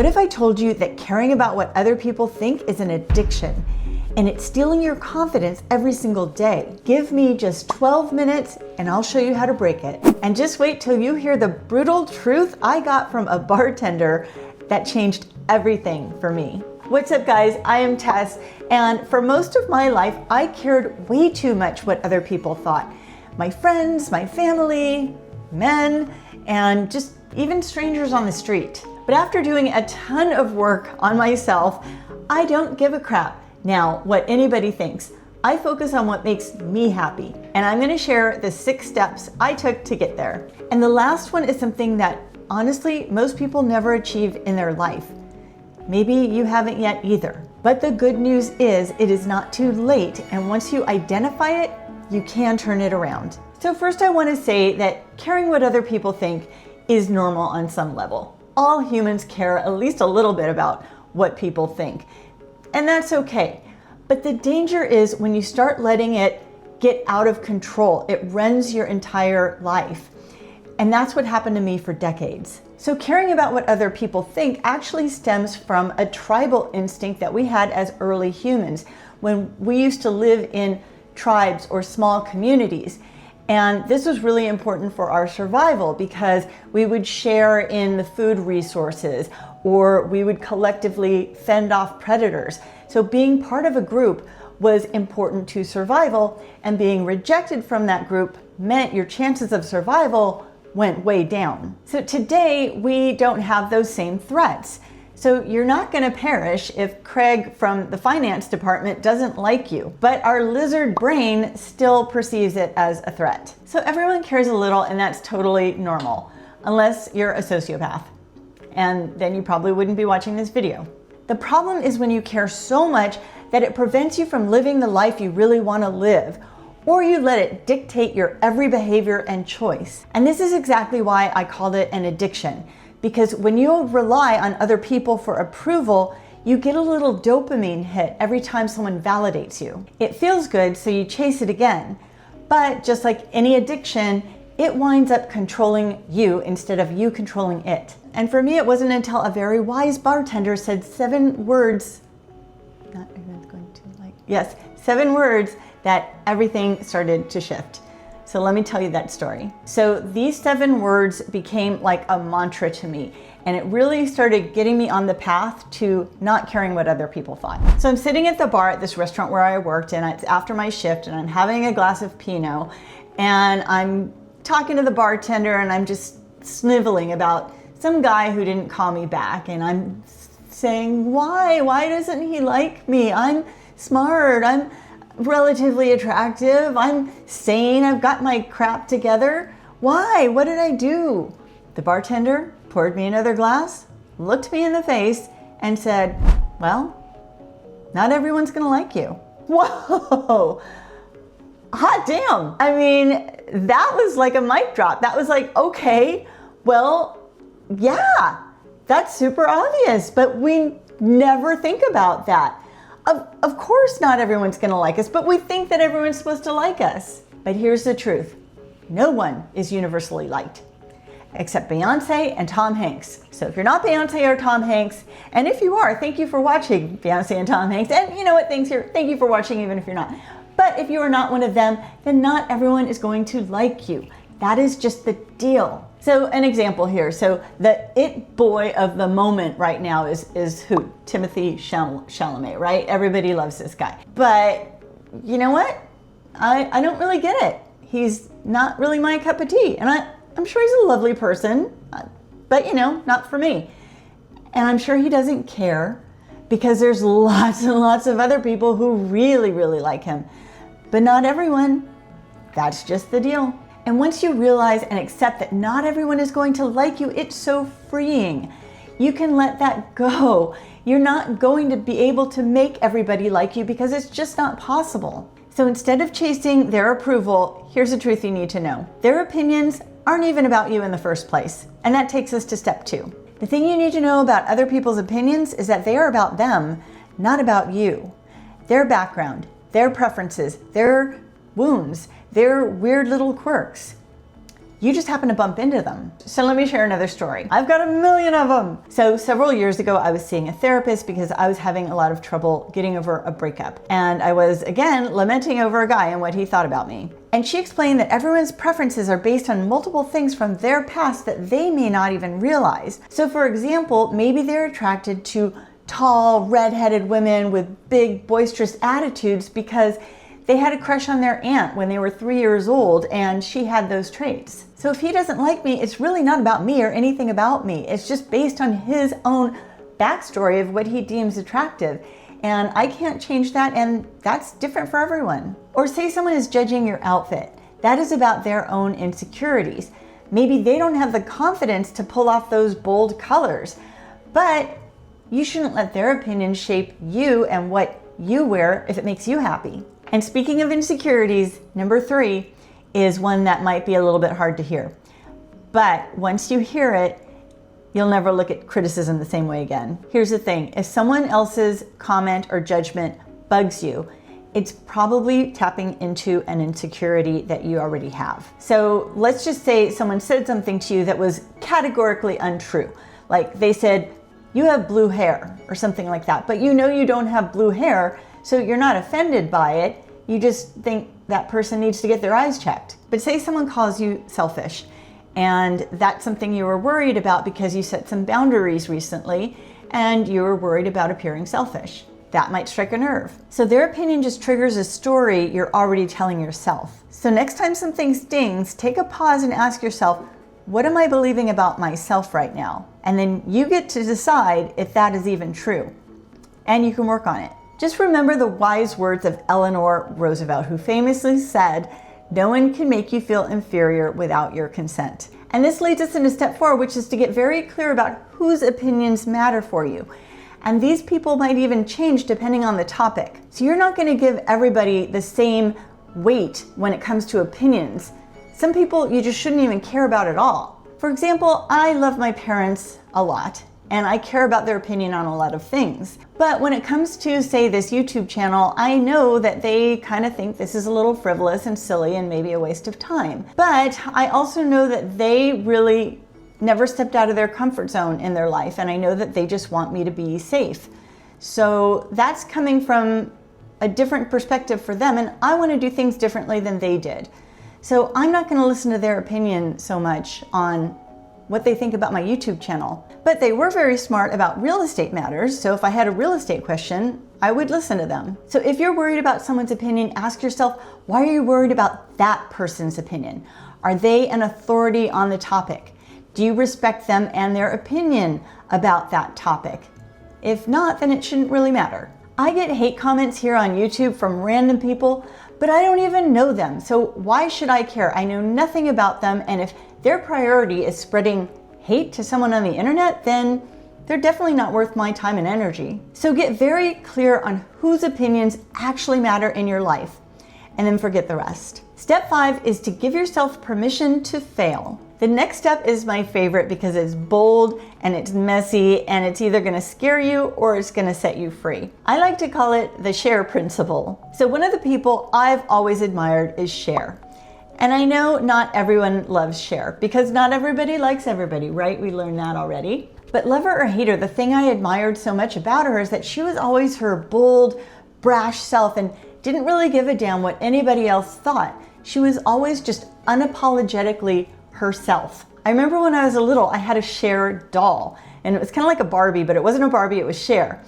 What if I told you that caring about what other people think is an addiction and it's stealing your confidence every single day? Give me just 12 minutes and I'll show you how to break it. And just wait till you hear the brutal truth I got from a bartender that changed everything for me. What's up, guys? I am Tess, and for most of my life, I cared way too much what other people thought. My friends, my family, men, and just even strangers on the street. But after doing a ton of work on myself, I don't give a crap now what anybody thinks. I focus on what makes me happy, and I'm gonna share the 6 steps I took to get there. And the last one is something that honestly, most people never achieve in their life. Maybe you haven't yet either. But the good news is it is not too late, and once you identify it, you can turn it around. So first I want to say that caring what other people think is normal on some level. All humans care at least a little bit about what people think, and that's okay. But the danger is when you start letting it get out of control. It runs your entire life. And that's what happened to me for decades. So caring about what other people think actually stems from a tribal instinct that we had as early humans when we used to live in tribes or small communities. And this was really important for our survival because we would share in the food resources or we would collectively fend off predators. So being part of a group was important to survival, and being rejected from that group meant your chances of survival went way down. So today we don't have those same threats. So you're not going to perish if Craig from the finance department doesn't like you, but our lizard brain still perceives it as a threat. So everyone cares a little, and that's totally normal, unless you're a sociopath. And then you probably wouldn't be watching this video. The problem is when you care so much that it prevents you from living the life you really want to live, or you let it dictate your every behavior and choice. And this is exactly why I called it an addiction. Because when you rely on other people for approval, you get a little dopamine hit every time someone validates you. It feels good, so you chase it again. But just like any addiction, it winds up controlling you instead of you controlling it. And for me, it wasn't until a very wise bartender said 7 words, not everyone's going to like, yes, 7 words, that everything started to shift. So let me tell you that story. So these 7 words became like a mantra to me, and it really started getting me on the path to not caring what other people thought. So I'm sitting at the bar at this restaurant where I worked, and it's after my shift, and I'm having a glass of Pinot, and I'm talking to the bartender, and I'm just sniveling about some guy who didn't call me back, and I'm saying, why doesn't he like me? I'm smart, I'm relatively attractive, I'm sane, I've got my crap together. Why? What did I do? The bartender poured me another glass, looked me in the face, and said, well, not everyone's gonna like you. Whoa, hot damn. I mean, that was like a mic drop. That was like, okay, well, yeah, that's super obvious, but we never think about that. Of course not everyone's gonna like us, but we think that everyone's supposed to like us. But here's the truth. No one is universally liked, except Beyonce and Tom Hanks. So if you're not Beyonce or Tom Hanks, and if you are, thank you for watching Beyonce and Tom Hanks. And you know what, thank you for watching even if you're not. But if you are not one of them, then not everyone is going to like you. That is just the deal. So an example here. So the it boy of the moment right now is who? Timothée Chalamet, right? Everybody loves this guy. But you know what? I don't really get it. He's not really my cup of tea. And I'm sure he's a lovely person, but you know, not for me. And I'm sure he doesn't care because there's lots and lots of other people who really, really like him. But not everyone. That's just the deal. And once you realize and accept that not everyone is going to like you, it's so freeing. You can let that go. You're not going to be able to make everybody like you because it's just not possible. So instead of chasing their approval, here's the truth you need to know. Their opinions aren't even about you in the first place. And that takes us to step 2. The thing you need to know about other people's opinions is that they are about them, not about you. Their background, their preferences, their wounds, their weird little quirks. You just happen to bump into them. So let me share another story. I've got a million of them. So several years ago, I was seeing a therapist because I was having a lot of trouble getting over a breakup. And I was, again, lamenting over a guy and what he thought about me. And she explained that everyone's preferences are based on multiple things from their past that they may not even realize. So for example, maybe they're attracted to tall, red-headed women with big, boisterous attitudes because they had a crush on their aunt when they were 3 years old and she had those traits. So if he doesn't like me, it's really not about me or anything about me. It's just based on his own backstory of what he deems attractive. And I can't change that, and that's different for everyone. Or say someone is judging your outfit. That is about their own insecurities. Maybe they don't have the confidence to pull off those bold colors, but you shouldn't let their opinion shape you and what you wear if it makes you happy. And speaking of insecurities, number 3 is one that might be a little bit hard to hear. But once you hear it, you'll never look at criticism the same way again. Here's the thing, if someone else's comment or judgment bugs you, it's probably tapping into an insecurity that you already have. So let's just say someone said something to you that was categorically untrue. Like they said, you have blue hair or something like that, but you know you don't have blue hair, so you're not offended by it. You just think that person needs to get their eyes checked. But say someone calls you selfish, and that's something you were worried about because you set some boundaries recently and you were worried about appearing selfish. That might strike a nerve. So their opinion just triggers a story you're already telling yourself. So next time something stings, take a pause and ask yourself, what am I believing about myself right now? And then you get to decide if that is even true. And you can work on it. Just remember the wise words of Eleanor Roosevelt, who famously said, "No one can make you feel inferior without your consent." And this leads us into step 4, which is to get very clear about whose opinions matter for you. And these people might even change depending on the topic. So you're not going to give everybody the same weight when it comes to opinions. Some people you just shouldn't even care about at all. For example, I love my parents a lot, and I care about their opinion on a lot of things. But when it comes to, say, this YouTube channel, I know that they kind of think this is a little frivolous and silly and maybe a waste of time. But I also know that they really never stepped out of their comfort zone in their life, and I know that they just want me to be safe. So that's coming from a different perspective for them, and I want to do things differently than they did. So I'm not going to listen to their opinion so much on what they think about my YouTube channel. But they were very smart about real estate matters, so if I had a real estate question, I would listen to them. So if you're worried about someone's opinion, ask yourself, why are you worried about that person's opinion? Are they an authority on the topic? Do you respect them and their opinion about that topic? If not, then it shouldn't really matter. I get hate comments here on YouTube from random people, but I don't even know them, so why should I care? I know nothing about them, and if their priority is spreading hate to someone on the internet, then they're definitely not worth my time and energy. So get very clear on whose opinions actually matter in your life, and then forget the rest. Step 5 is to give yourself permission to fail. The next step is my favorite because it's bold and it's messy and it's either going to scare you or it's going to set you free. I like to call it the Cher principle. So one of the people I've always admired is Cher. And I know not everyone loves Cher because not everybody likes everybody, right? We learned that already. But love her or hate her, the thing I admired so much about her is that she was always her bold, brash self and didn't really give a damn what anybody else thought. She was always just unapologetically herself. I remember when I was a little, I had a Cher doll, and it was kind of like a Barbie, but it wasn't a Barbie, it was Cher.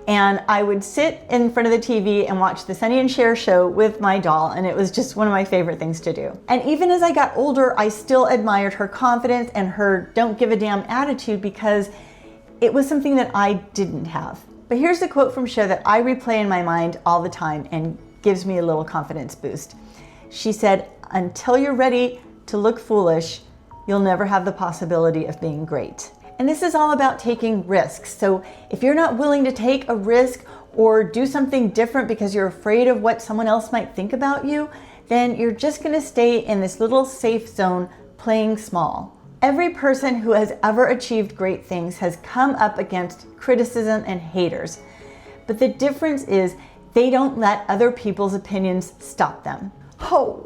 And I would sit in front of the TV and watch the Sonny and Cher show with my doll, and it was just one of my favorite things to do. And even as I got older, I still admired her confidence and her don't give a damn attitude because it was something that I didn't have. But here's the quote from Cher that I replay in my mind all the time and gives me a little confidence boost. She said, "Until you're ready to look foolish, you'll never have the possibility of being great." And this is all about taking risks. So if you're not willing to take a risk or do something different because you're afraid of what someone else might think about you, then you're just going to stay in this little safe zone playing small. Every person who has ever achieved great things has come up against criticism and haters. But the difference is they don't let other people's opinions stop them. Oh.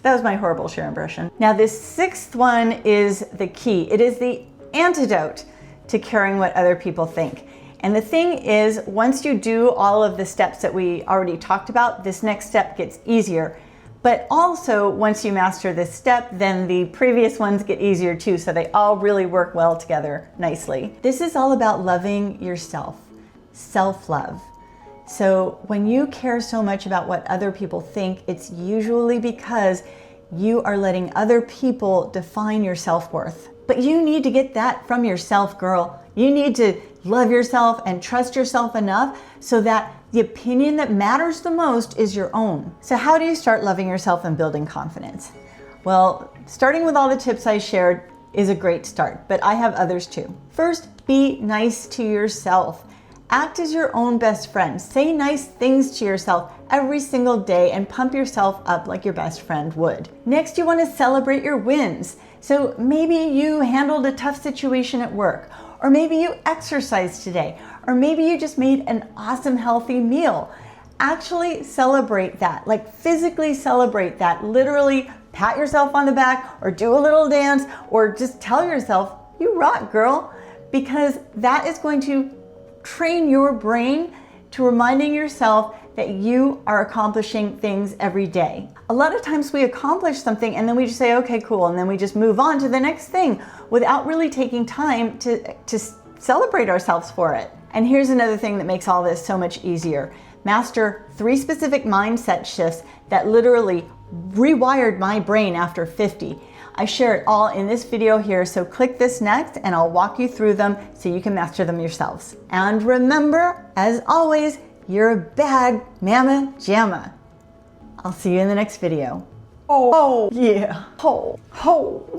That was my horrible Cher impression. Now this sixth one is the key. It is the antidote to caring what other people think. And the thing is, once you do all of the steps that we already talked about, this next step gets easier. But also, once you master this step, then the previous ones get easier too, so they all really work well together nicely. This is all about loving yourself, self-love. So when you care so much about what other people think, it's usually because you are letting other people define your self-worth. But you need to get that from yourself, girl. You need to love yourself and trust yourself enough so that the opinion that matters the most is your own. So how do you start loving yourself and building confidence? Well, starting with all the tips I shared is a great start, but I have others too. First, be nice to yourself. Act as your own best friend. Say nice things to yourself every single day and pump yourself up like your best friend would. Next, you want to celebrate your wins. So maybe you handled a tough situation at work, or maybe you exercised today, or maybe you just made an awesome healthy meal. Actually celebrate that, like physically celebrate that. Literally pat yourself on the back or do a little dance or just tell yourself, you rock, girl, because that is going to train your brain to reminding yourself that you are accomplishing things every day. A lot of times we accomplish something and then we just say, okay, cool, and then we just move on to the next thing without really taking time to celebrate ourselves for it. And here's another thing that makes all this so much easier. Master 3 specific mindset shifts that literally rewired my brain after 50. I share it all in this video here, so click this next and I'll walk you through them so you can master them yourselves. And remember, as always, you're a bad mama jamma. I'll see you in the next video. Oh, yeah. Ho, ho.